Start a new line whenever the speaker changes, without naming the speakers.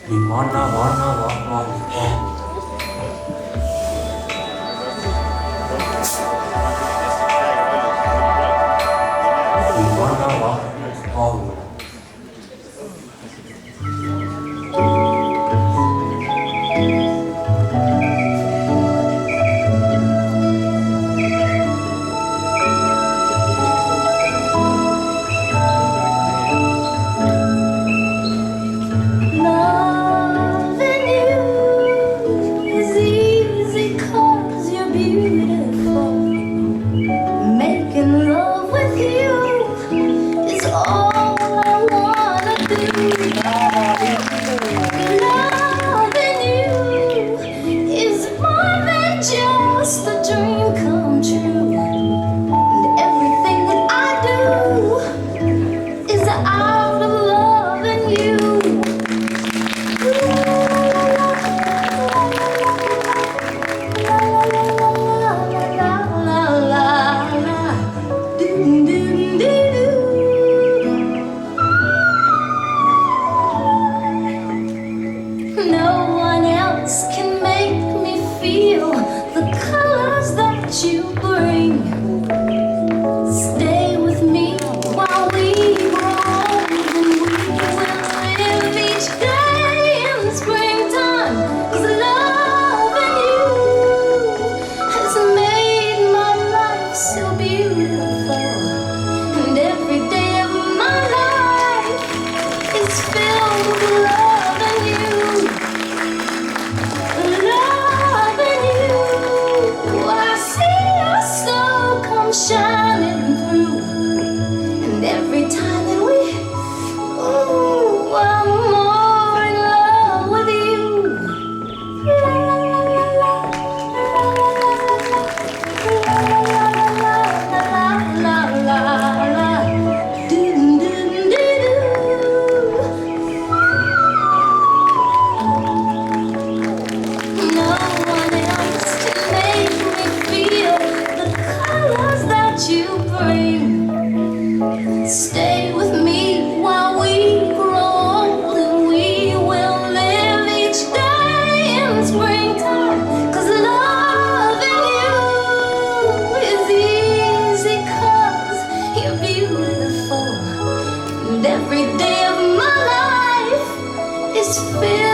நீ வாண்ணா வாண்ணா வா வா வா. நீ வாண்ணா வா வா.
Loving you is easy 'cause you're beautiful. Making love with you is all I wanna do. Loving you is more than just a dream come true. And everything that I do is out of loving you. No one else can make me feel the colors that you bring. Stay with me while we grow old, and we will live each day in the springtime. 'Cause loving you has made my life so beautiful, and every day of my life is filled with loving you. Loving you, I see your soul come shining through, and every time that we, ooh, I'm more in love with you. La la la la la la la la la. Do do do do. No one else can make me feel the colors that you bring. Stay with me while we grow old, and we will live each day in the springtime. 'Cause loving you is easy 'cause you're beautiful, and every day of my life is filled